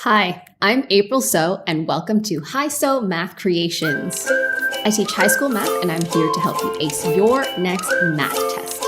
Hi, I'm April So, and welcome to Hi So Math Creations. I teach high school math, and I'm here to help you ace your next math test.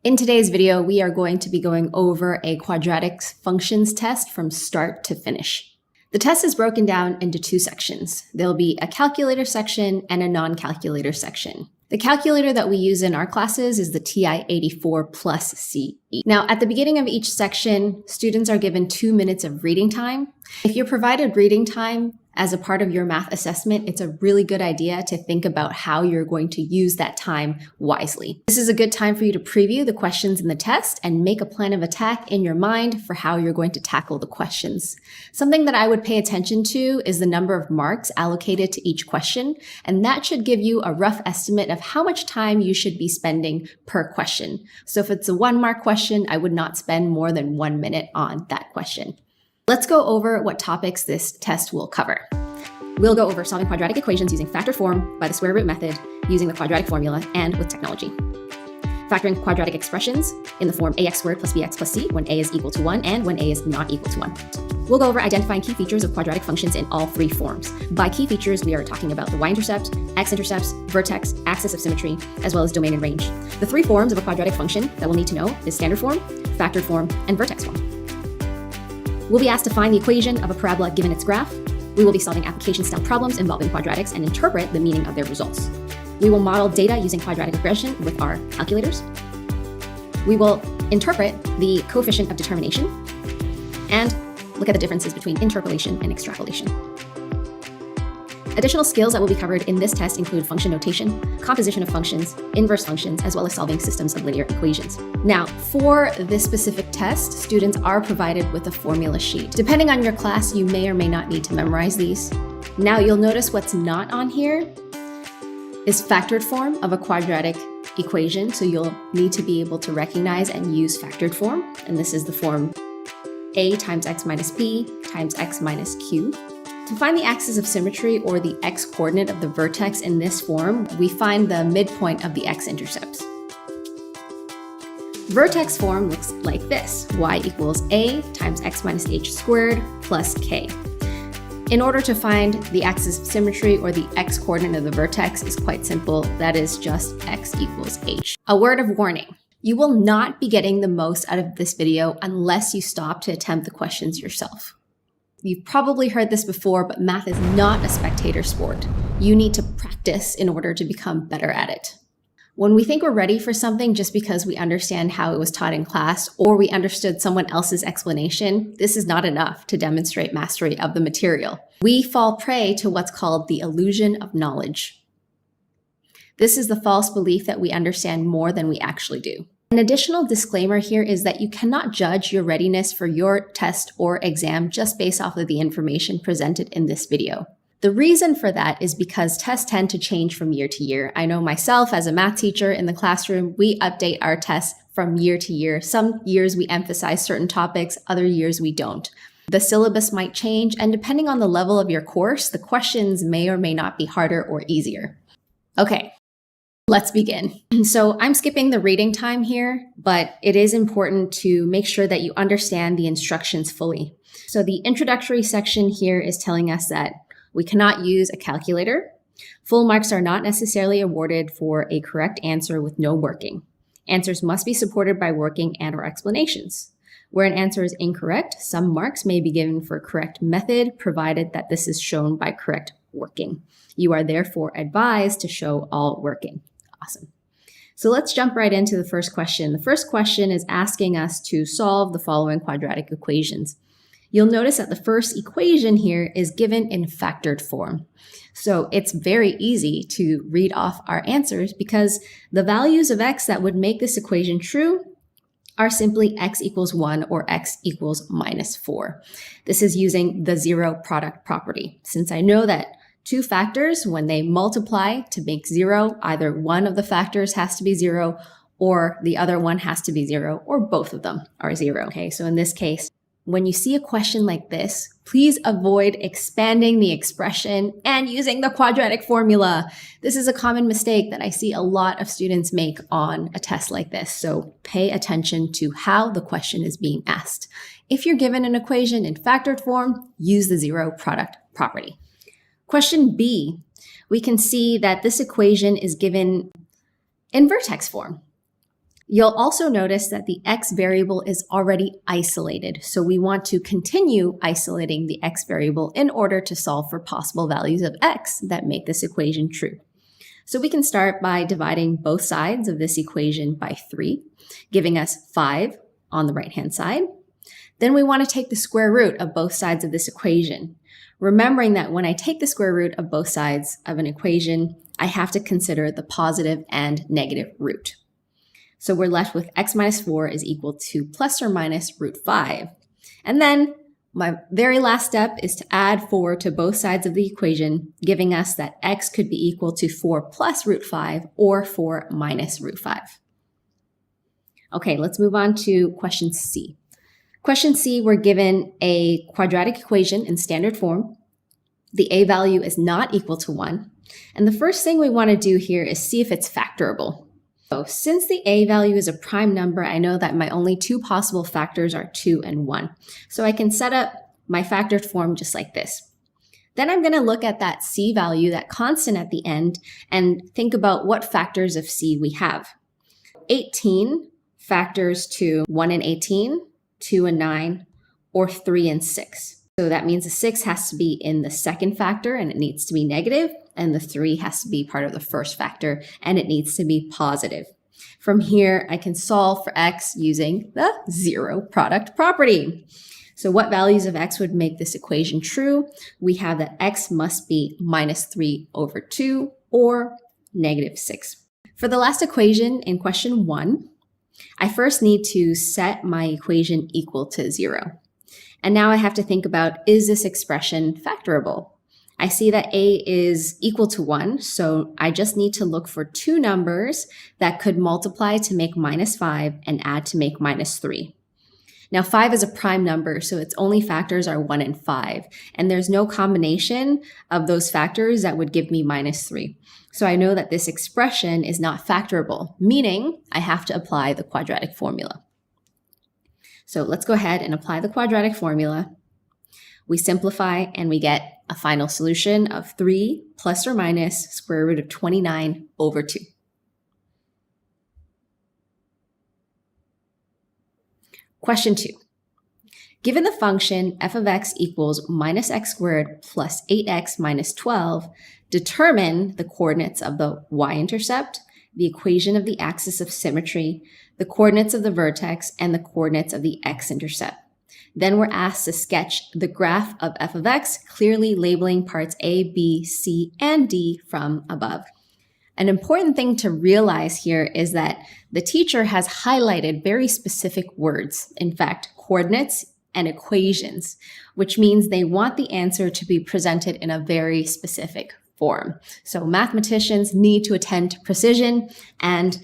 In today's video, we are going to be going over a quadratics functions test from start to finish. The test is broken down into two sections. There'll be a calculator section and a non-calculator section. The calculator that we use in our classes is the TI-84 plus CE. Now, at the beginning of each section, students are given 2 minutes of reading time. If you're provided reading time as a part of your math assessment, it's a really good idea to think about how you're going to use that time wisely. This is a good time for you to preview the questions in the test and make a plan of attack in your mind for how you're going to tackle the questions. Something that I would pay attention to is the number of marks allocated to each question, and that should give you a rough estimate of how much time you should be spending per question. So if it's a 1-mark question, I would not spend more than 1 minute on that question. Let's go over what topics this test will cover. We'll go over solving quadratic equations using factor form by the square root method, using the quadratic formula, and with technology. Factoring quadratic expressions in the form ax squared plus bx plus c when a is equal to 1 and when a is not equal to 1. We'll go over identifying key features of quadratic functions in all three forms. By key features, we are talking about the y-intercept, x-intercepts, vertex, axis of symmetry, as well as domain and range. The three forms of a quadratic function that we'll need to know is standard form, factored form, and vertex form. We'll be asked to find the equation of a parabola given its graph. We will be solving application-style problems involving quadratics and interpret the meaning of their results. We will model data using quadratic regression with our calculators. We will interpret the coefficient of determination and look at the differences between interpolation and extrapolation. Additional skills that will be covered in this test include function notation, composition of functions, inverse functions, as well as solving systems of linear equations. Now, for this specific test, students are provided with a formula sheet. Depending on your class, you may or may not need to memorize these. Now, you'll notice what's not on here is factored form of a quadratic equation, so you'll need to be able to recognize and use factored form, and this is the form a times x minus b times x minus q. To find the axis of symmetry, or the x-coordinate of the vertex in this form, we find the midpoint of the x-intercepts. Vertex form looks like this: y equals a times x minus h squared plus k. In order to find the axis of symmetry, or the x-coordinate of the vertex, is quite simple. That is just x equals h. A word of warning: you will not be getting the most out of this video unless you stop to attempt the questions yourself. You've probably heard this before, but math is not a spectator sport. You need to practice in order to become better at it. When we think we're ready for something just because we understand how it was taught in class or we understood someone else's explanation, this is not enough to demonstrate mastery of the material. We fall prey to what's called the illusion of knowledge. This is the false belief that we understand more than we actually do. An additional disclaimer here is that you cannot judge your readiness for your test or exam just based off of the information presented in this video. The reason for that is because tests tend to change from year to year. I know myself as a math teacher in the classroom, we update our tests from year to year. Some years we emphasize certain topics, other years we don't. The syllabus might change, and depending on the level of your course, the questions may or may not be harder or easier. Okay. Let's begin. So I'm skipping the reading time here, but it is important to make sure that you understand the instructions fully. So the introductory section here is telling us that we cannot use a calculator. Full marks are not necessarily awarded for a correct answer with no working. Answers must be supported by working and/or explanations. Where an answer is incorrect, some marks may be given for correct method, provided that this is shown by correct working. You are therefore advised to show all working. Awesome. So let's jump right into the first question. The first question is asking us to solve the following quadratic equations. You'll notice that the first equation here is given in factored form. So it's very easy to read off our answers because the values of x that would make this equation true are simply x equals 1 or x equals minus 4. This is using the zero product property. Since I know that two factors, when they multiply to make 0, either one of the factors has to be 0 or the other one has to be 0, or both of them are 0. Okay, so in this case, when you see a question like this, please avoid expanding the expression and using the quadratic formula. This is a common mistake that I see a lot of students make on a test like this, so pay attention to how the question is being asked. If you're given an equation in factored form, use the zero product property. Question B, we can see that this equation is given in vertex form. You'll also notice that the x variable is already isolated, so we want to continue isolating the x variable in order to solve for possible values of x that make this equation true. So we can start by dividing both sides of this equation by 3, giving us 5 on the right-hand side. Then we want to take the square root of both sides of this equation, remembering that when I take the square root of both sides of an equation, I have to consider the positive and negative root. So we're left with x minus 4 is equal to plus or minus root 5. And then my very last step is to add 4 to both sides of the equation, giving us that x could be equal to 4 plus root 5 or 4 minus root 5. Okay, let's move on to question C. Question C, we're given a quadratic equation in standard form. The a value is not equal to 1. And the first thing we want to do here is see if it's factorable. So since the a value is a prime number, I know that my only two possible factors are 2 and 1. So I can set up my factored form just like this. Then I'm going to look at that c value, that constant at the end, and think about what factors of c we have. 18 factors to 1 and 18, 2 and 9, or 3 and 6. So that means the 6 has to be in the second factor and it needs to be negative, and the 3 has to be part of the first factor and it needs to be positive. From here, I can solve for x using the zero product property. So what values of x would make this equation true? We have that x must be minus 3 over 2 or negative 6. For the last equation in question 1, I first need to set my equation equal to 0. And now I have to think about, is this expression factorable? I see that a is equal to 1, so I just need to look for two numbers that could multiply to make minus 5 and add to make minus 3. Now 5 is a prime number, so its only factors are 1 and 5, and there's no combination of those factors that would give me minus 3. So I know that this expression is not factorable, meaning I have to apply the quadratic formula. So let's go ahead and apply the quadratic formula. We simplify and we get a final solution of 3 plus or minus square root of 29 over 2. Question 2. Given the function f of x equals minus x squared plus 8x minus 12, determine the coordinates of the y-intercept, the equation of the axis of symmetry, the coordinates of the vertex, and the coordinates of the x-intercept. Then we're asked to sketch the graph of f of x, clearly labeling parts A, B, C, and D from above. An important thing to realize here is that the teacher has highlighted very specific words, in fact, coordinates and equations, which means they want the answer to be presented in a very specific form. So mathematicians need to attend to precision, and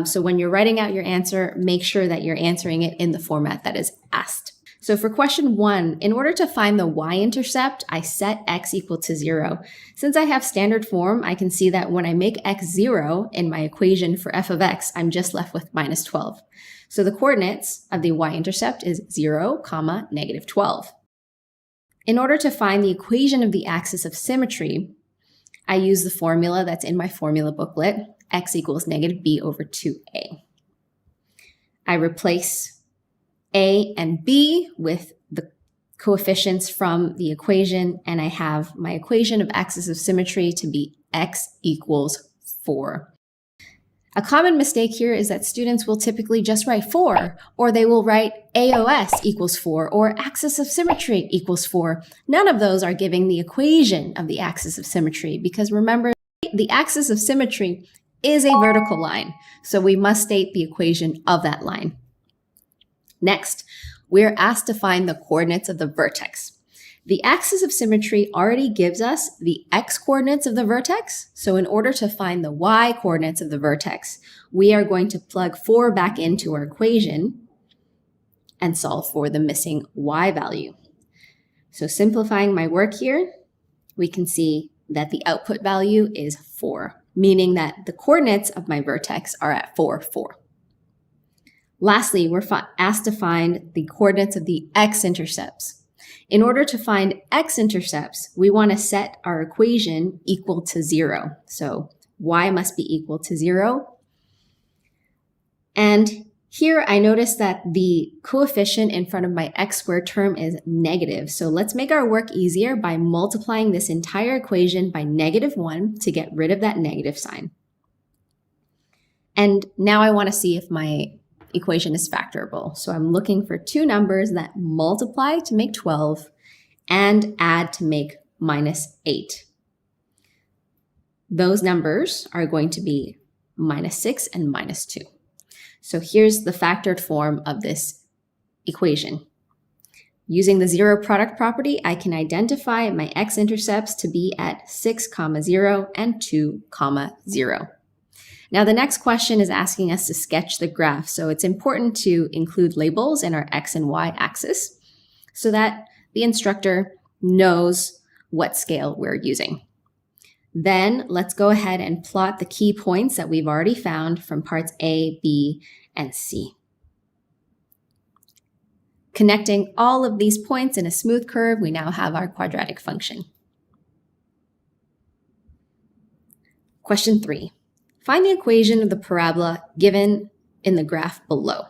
so when you're writing out your answer, make sure that you're answering it in the format that is asked. So for question 1, in order to find the y-intercept, I set x equal to 0. Since I have standard form, I can see that when I make x 0 in my equation for f of x, I'm just left with minus 12. So the coordinates of the y-intercept is 0, negative 12. In order to find the equation of the axis of symmetry, I use the formula that's in my formula booklet, x equals negative b over 2a. I replace a and b with the coefficients from the equation, and I have my equation of axis of symmetry to be x equals 4. A common mistake here is that students will typically just write 4, or they will write AOS equals 4, or axis of symmetry equals 4. None of those are giving the equation of the axis of symmetry, because remember, the axis of symmetry is a vertical line, so we must state the equation of that line. Next, we're asked to find the coordinates of the vertex. The axis of symmetry already gives us the x-coordinates of the vertex, so in order to find the y-coordinates of the vertex, we are going to plug 4 back into our equation, and solve for the missing y value. So simplifying my work here, we can see that the output value is 4, meaning that the coordinates of my vertex are at 4, 4. Lastly, we're asked to find the coordinates of the x-intercepts. In order to find x-intercepts, we want to set our equation equal to 0. So y must be equal to 0. And here I notice that the coefficient in front of my x squared term is negative. So let's make our work easier by multiplying this entire equation by -1 to get rid of that negative sign. And now I want to see if my equation is factorable. So I'm looking for two numbers that multiply to make 12 and add to make -8. Those numbers are going to be -6 and -2. So here's the factored form of this equation. Using the zero product property, I can identify my x-intercepts to be at 6, 0 and 2, 0. Now the next question is asking us to sketch the graph, so it's important to include labels in our x and y axis so that the instructor knows what scale we're using. Then let's go ahead and plot the key points that we've already found from parts A, B, and C. Connecting all of these points in a smooth curve, we now have our quadratic function. Question 3. Find the equation of the parabola given in the graph below.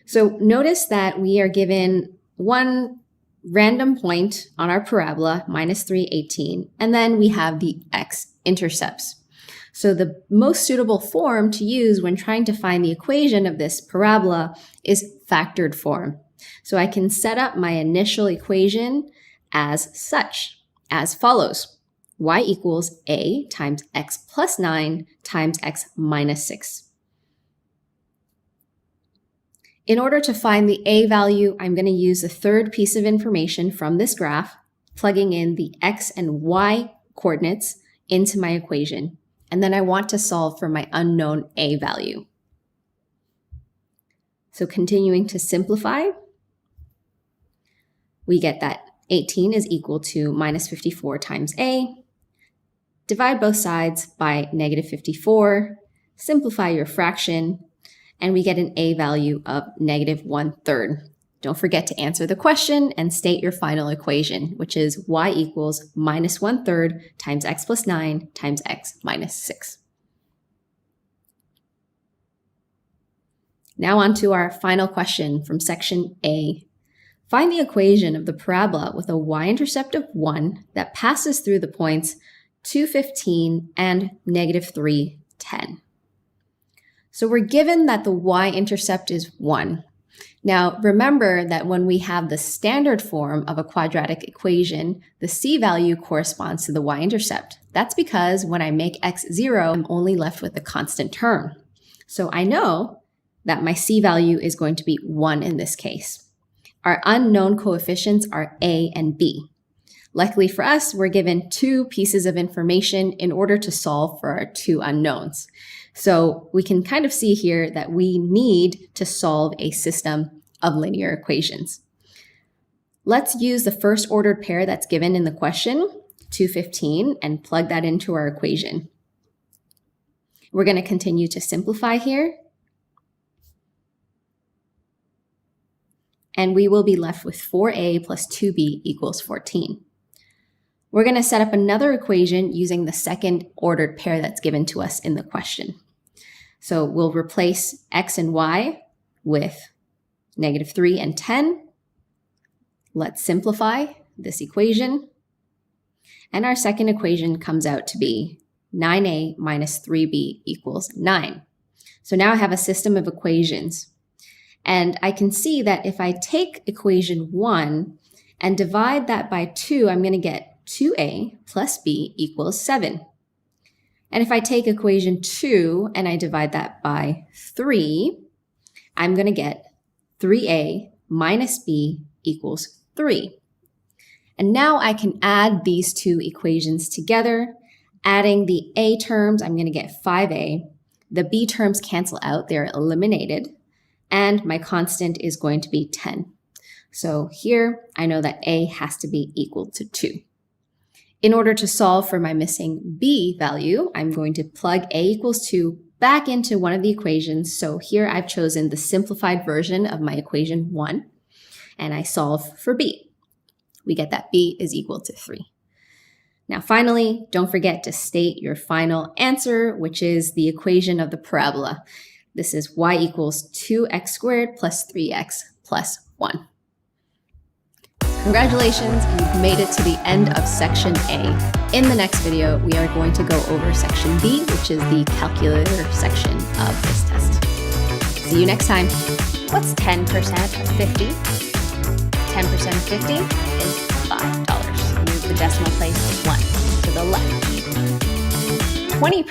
So notice that we are given one random point on our parabola, -3, 18, and then we have the x-intercepts. So the most suitable form to use when trying to find the equation of this parabola is factored form. So I can set up my initial equation as such, as follows. Y equals a times x plus 9 times x minus 6. In order to find the a value, I'm going to use the third piece of information from this graph, plugging in the x and y coordinates into my equation. And then I want to solve for my unknown a value. So continuing to simplify, we get that 18 is equal to -54 times a. Divide both sides by -54, simplify your fraction, and we get an a value of -1/3. Don't forget to answer the question and state your final equation, which is y equals -1/3 times x plus 9 times x minus 6. Now on to our final question from section A. Find the equation of the parabola with a y-intercept of 1 that passes through the points 2, 15 and -3, 10. So we're given that the y-intercept is 1. Now remember that when we have the standard form of a quadratic equation, the c value corresponds to the y-intercept. That's because when I make x 0, I'm only left with a constant term. So I know that my c value is going to be 1 in this case. Our unknown coefficients are a and b. Luckily for us, we're given two pieces of information in order to solve for our two unknowns. So we can kind of see here that we need to solve a system of linear equations. Let's use the first ordered pair that's given in the question, 215, and plug that into our equation. We're going to continue to simplify here. And we will be left with 4a plus 2b equals 14. We're going to set up another equation using the second ordered pair that's given to us in the question. So we'll replace x and y with -3 and 10. Let's simplify this equation. And our second equation comes out to be 9a minus 3b equals 9. So now I have a system of equations. And I can see that if I take equation 1 and divide that by 2, I'm going to get 2a plus b equals 7. And if I take equation 2 and I divide that by 3, I'm going to get 3a minus b equals 3. And now I can add these two equations together. Adding the a terms, I'm going to get 5a. The b terms cancel out, they're eliminated. and my constant is going to be 10. So here, I know that a has to be equal to 2. In order to solve for my missing b value, I'm going to plug a equals 2 back into one of the equations. So here I've chosen the simplified version of my equation 1, and I solve for b. We get that b is equal to 3. Now finally, don't forget to state your final answer, which is the equation of the parabola. This is y equals 2x squared plus 3x plus 1. Congratulations, you've made it to the end of section A. In the next video, we are going to go over section B, which is the calculator section of this test. See you next time. What's 10% of 50? 10% of 50 is $5. Move the decimal place 1 to the left. 20%